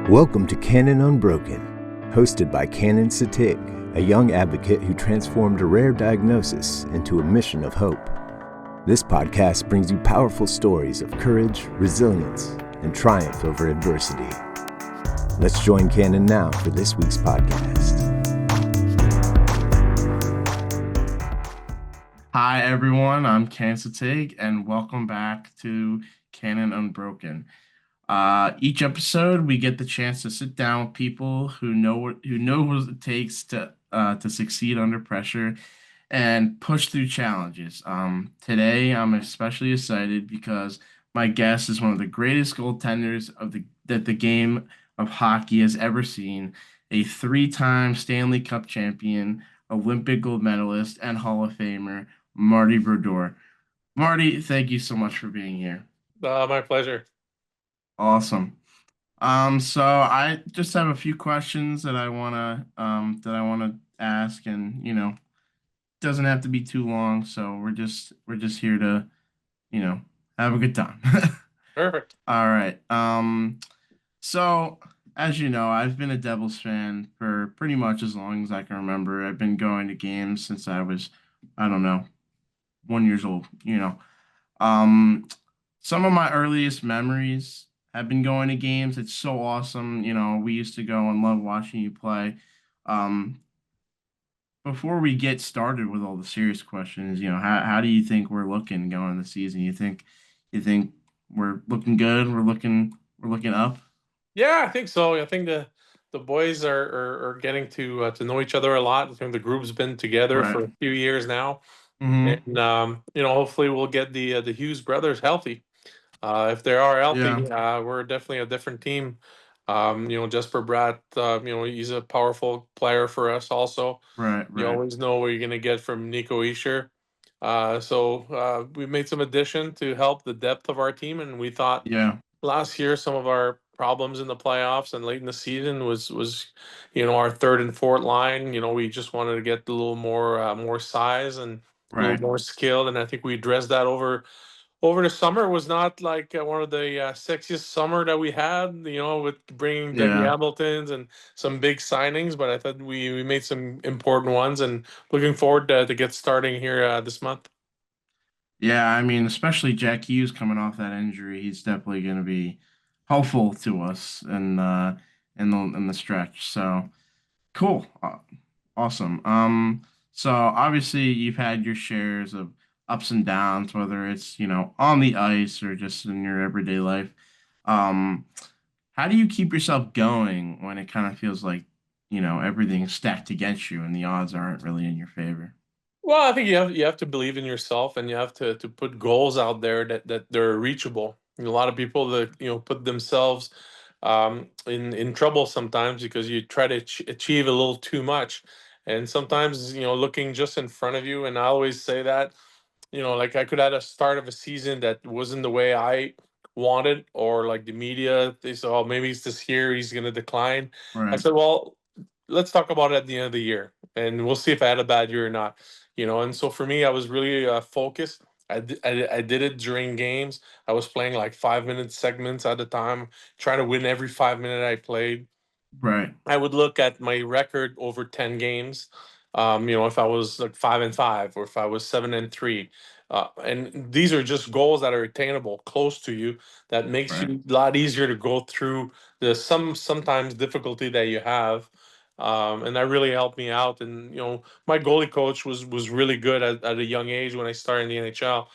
Welcome to Cannon Unbroken, hosted by Cannon Satig, a young advocate who transformed a rare diagnosis into a mission of hope. This podcast brings you powerful stories of courage, resilience, and triumph over adversity. Let's join Cannon now for this week's podcast. Hi, everyone. I'm Cannon Satig, and welcome back to Cannon Unbroken. Each episode, we get the chance to sit down with people who know what it takes to succeed under pressure and push through challenges. Today, I'm especially excited because my guest is one of the greatest goaltenders that the game of hockey has ever seen, a three-time Stanley Cup champion, Olympic gold medalist, and Hall of Famer, Marty Brodeur. Marty, thank you so much for being here. My pleasure. Awesome. So I just have a few questions that I wanna ask, and doesn't have to be too long. So we're just here to have a good time. Perfect. All right. So as you know, I've been a Devils fan for pretty much as long as I can remember. I've been going to games since I was, I don't know, 1 years old. Um, some of my earliest memories have been going to games. It's so awesome. We used to go and love watching you play. Um, before we get started with all the serious questions, how do you think we're looking going the season? You think we're looking good? We're looking up? Yeah, I think so. I think the boys are getting to know each other a lot. I think the group's been together Right. for a few years now, Hmm. and hopefully we'll get the Hughes brothers healthy. If they are healthy, Yeah. we're definitely a different team. Jesper Bratt, he's a powerful player for us. Also, Right. you Right. always know what you're gonna get from Nico Isher. So we made some addition to help the depth of our team, and we thought Yeah. last year some of our problems in the playoffs and late in the season was our third and fourth line. We just wanted to get a little more size and a little Right. more skill, and I think we addressed that over the summer. Was not like one of the sexiest summer that we had, with bringing Dougie Yeah. Hamiltons and some big signings, but I thought we made some important ones, and looking forward to get starting here this month. Yeah. I mean, especially Jack Hughes coming off that injury, he's definitely going to be helpful to us in the stretch. So cool. Awesome. So obviously you've had your shares of ups and downs, whether it's, on the ice or just in your everyday life. Um, how do you keep yourself going when it kind of feels like, everything's stacked against you and the odds aren't really in your favor? Well, I think you have to believe in yourself, and you have to put goals out there that they're reachable. A lot of people that put themselves in trouble sometimes because you try to achieve a little too much, and sometimes looking just in front of you. And I always say that like I could have a start of a season that wasn't the way I wanted, or like the media, they said, oh, maybe it's this year he's going to decline. I Right. said, well, let's talk about it at the end of the year, and we'll see if I had a bad year or not. And so for me, I was really focused. I did it during games. I was playing like 5 minute segments at a time, trying to win every 5 minute I played. Right. I would look at my record over 10 games. If I was like 5-5 or if I was 7-3. And these are just goals that are attainable, close to you, that makes Right. you a lot easier to go through the sometimes difficulty that you have. And that really helped me out. And my goalie coach was really good at a young age when I started in the NHL.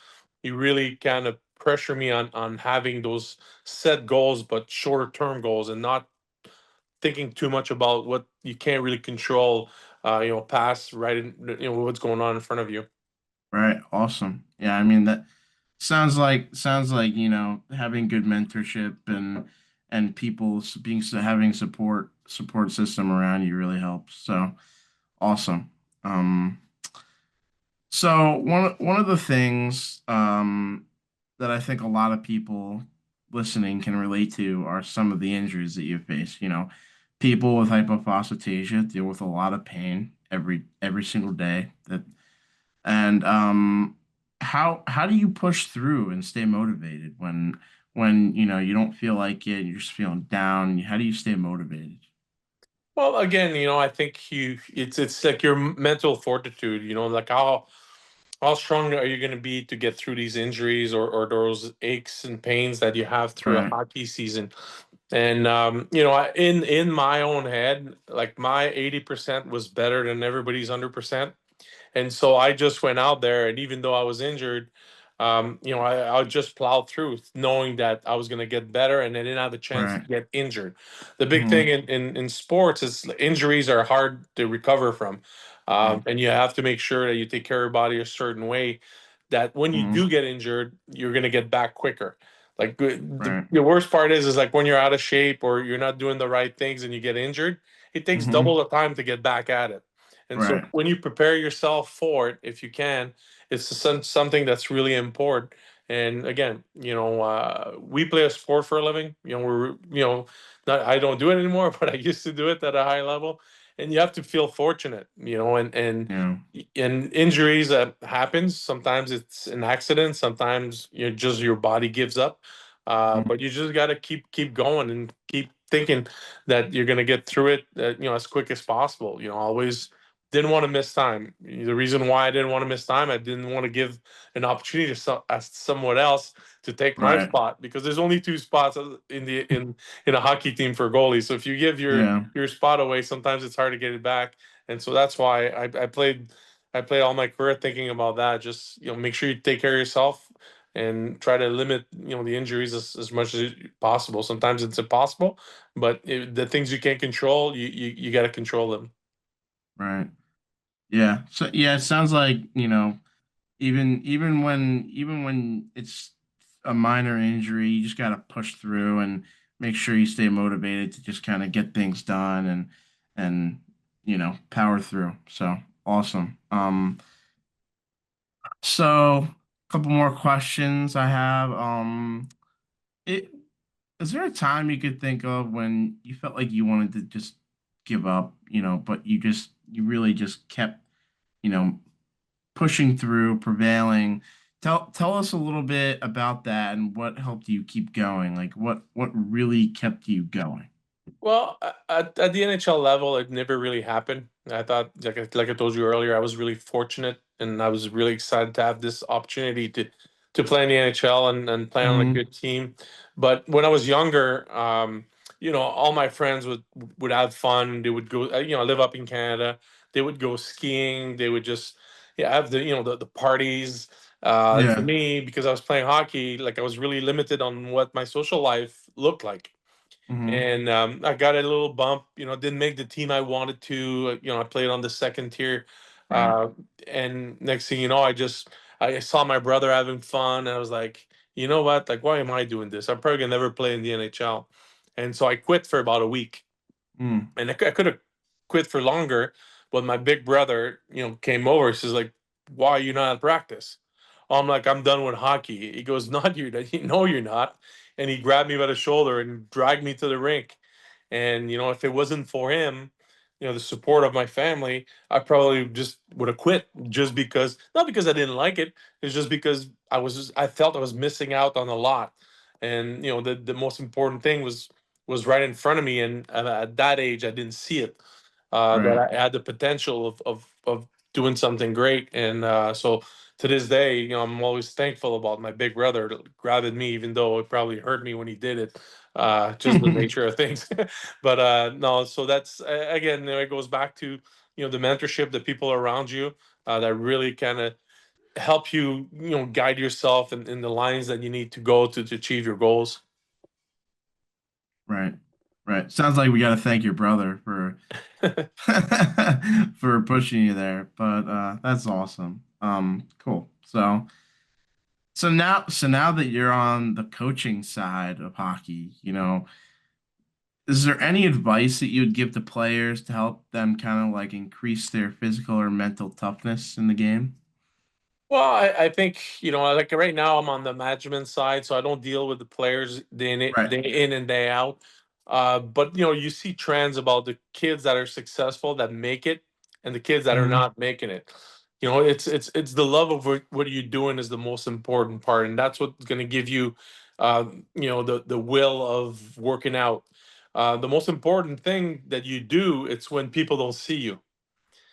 He really kind of pressured me on having those set goals, but shorter term goals, and not thinking too much about what you can't really control, past right in, what's going on in front of you. Right. Awesome. Yeah, I mean that sounds like, having good mentorship and people having support system around you really helps. So awesome. Um so one of the things that I think a lot of people listening can relate to are some of the injuries that you face. People with hypophosphatasia deal with a lot of pain every single day. And how do you push through and stay motivated when you don't feel like it, you're just feeling down? How do you stay motivated? Well, again, I think it's like your mental fortitude, like how strong are you going to be to get through these injuries or those aches and pains that you have through a Right, hockey season. And in my own head, like my 80% was better than everybody's 100%. And so I just went out there, and even though I was injured, I just plowed through, knowing that I was going to get better, and I didn't have a chance to right. get injured. The big thing Hmm. in sports is injuries are hard to recover from, Right. and you have to make sure that you take care of your body a certain way that when you Hmm. do get injured, you're going to get back quicker. Like Right. the worst part is like when you're out of shape or you're not doing the right things and you get injured, it takes Hmm. double the time to get back at it. And so Right. when you prepare yourself for it, if you can, it's something that's really important. And again, we play a sport for a living. Not I don't do it anymore, but I used to do it at a high level. And you have to feel fortunate, Yeah. and injuries that happens. Sometimes it's an accident. Sometimes just your body gives up. Mhm. But you just got to keep going and keep thinking that you're going to get through it, as quick as possible. Always didn't want to miss time. The reason why I didn't want to miss time, I didn't want to give an opportunity to someone else to take my Right. spot, because there's only two spots in a hockey team for goalies. So if you give Yeah. your spot away, sometimes it's hard to get it back. And so that's why I played all my career thinking about that. Just make sure you take care of yourself and try to limit the injuries as much as possible. Sometimes it's impossible, but the things you can't control, you got to control them. Right. Yeah. So yeah, it sounds like, even when it's a minor injury, you just gotta push through and make sure you stay motivated to just kind of get things done and power through. So awesome. So a couple more questions I have. It Is there a time you could think of when you felt like you wanted to just give up, but you really just kept, you know, pushing through, prevailing? Tell us a little bit about that and what helped you keep going. Like what really kept you going? Well, at the NHL level, it never really happened. I thought, like I told you earlier, I was really fortunate, and I was really excited to have this opportunity to play in the NHL and play on a Hmm. good team. But when I was younger, all my friends would have fun. They would go, live up in Canada. They would go skiing. They would just have the parties. And for Yeah. me, because I was playing hockey, like I was really limited on what my social life looked like. Hmm. And I got a little bump. Didn't make the team I wanted to. I played on the second tier, Right. uh, and next thing you know, I saw my brother having fun, and I was like, you know what? Like, why am I doing this? I'm probably gonna never play in the NHL, and so I quit for about a week, Mm. and I could have quit for longer, but my big brother, came over. He says like, "Why are you not at practice?" I'm like, "I'm done with hockey." He goes, "Not you, no, you're not." And he grabbed me by the shoulder and dragged me to the rink. And if it wasn't for him, the support of my family, I probably just would have quit, just because, not because I didn't like it. It's just because I felt I was missing out on a lot. And the most important thing was right in front of me, and at that age I didn't see it, that Right. I had the potential of doing something great. And so to this day, I'm always thankful about my big brother grabbing me, even though it probably hurt me when he did it, just the nature of things. But no, so that's again, it goes back to the mentorship, the people around you, that really kind of help you, guide yourself in the lines that you need to go to achieve your goals. Right. Right. Sounds like we got to thank your brother for for pushing you there. But that's awesome. Cool. So now that you're on the coaching side of hockey, is there any advice that you would give to players to help them kind of like increase their physical or mental toughness in the game? Well, I think, like right now I'm on the management side, so I don't deal with the players Right. day in and day out. But you see trends about the kids that are successful that make it, and the kids that are Hmm. not making it. It's the love of what you're doing is the most important part, and that's what's going to give you the will of working out. The most important thing that you do, it's when people don't see you.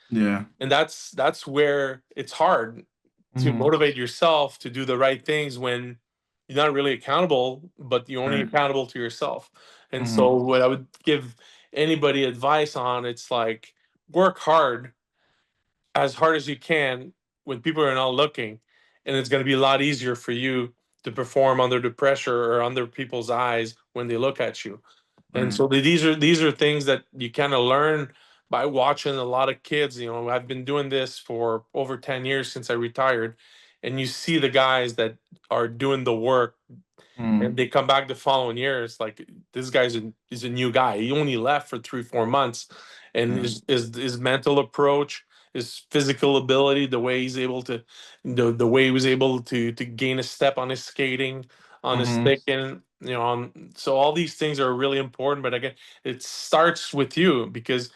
Yeah. And that's where it's hard to motivate yourself to do the right things when you're not really accountable, but you're only accountable to yourself. And so what I would give anybody advice on, it's like, work hard as you can when people are not looking, and it's going to be a lot easier for you to perform under the pressure or under people's eyes when they look at you. And so these are things that you kind of learn by watching a lot of kids. I've been doing this for over 10 years since I retired, and you see the guys that are doing the work and they come back the following year. It's like, this guy's is a new guy. He only left for 3-4 months, and his mental approach, his physical ability, the way he's able to, the way he was able to gain a step on his skating, on his sticking, so all these things are really important. But again, it starts with you, because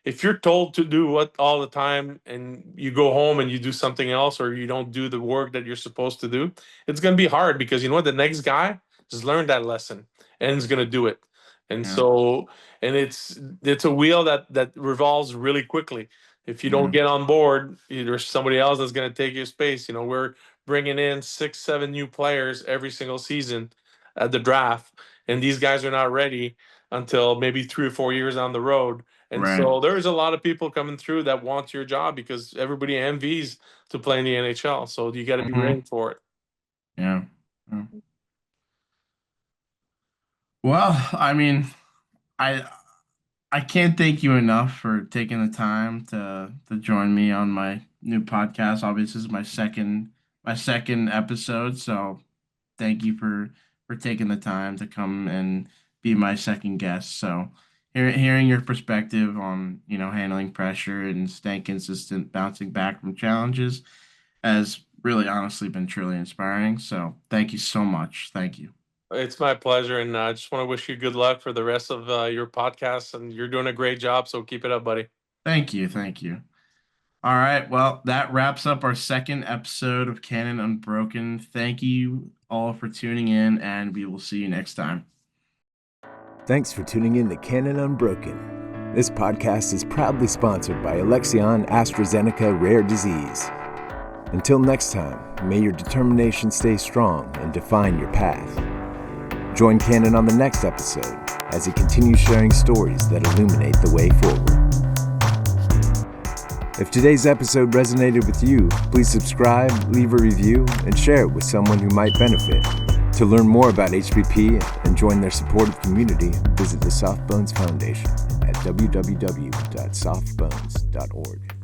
if you're told to do what all the time and you go home and you do something else, or you don't do the work that you're supposed to do, it's going to be hard, because you know what, the next guy just learned that lesson and is going to do it. And so, and it's a wheel that revolves really quickly. If you don't get on board, there's somebody else that's going to take your space. We're bringing in 6-7 new players every single season at the draft, and these guys are not ready until maybe 3 or 4 years down the road. And so there's a lot of people coming through that want your job, because everybody envies to play in the NHL. So you got to be ready for it. Yeah. Well, I mean, I can't thank you enough for taking the time to join me on my new podcast. Obviously, this is my second episode, so thank you for taking the time to come and be my second guest. So hearing your perspective on handling pressure and staying consistent, bouncing back from challenges, has really honestly been truly inspiring. So thank you so much. Thank you. It's my pleasure, and I just want to wish you good luck for the rest of your podcast, and you're doing a great job, so keep it up, buddy. Thank you. All right, well, that wraps up our second episode of Cannon Unbroken. Thank you all for tuning in, and we will see you next time. Thanks for tuning in to Cannon Unbroken. This podcast is proudly sponsored by Alexion AstraZeneca Rare Disease. Until next time, may your determination stay strong and define your path. Join Cannon on the next episode as he continues sharing stories that illuminate the way forward. If today's episode resonated with you, please subscribe, leave a review, and share it with someone who might benefit. To learn more about HBP and join their supportive community, visit the Soft Bones Foundation at www.softbones.org.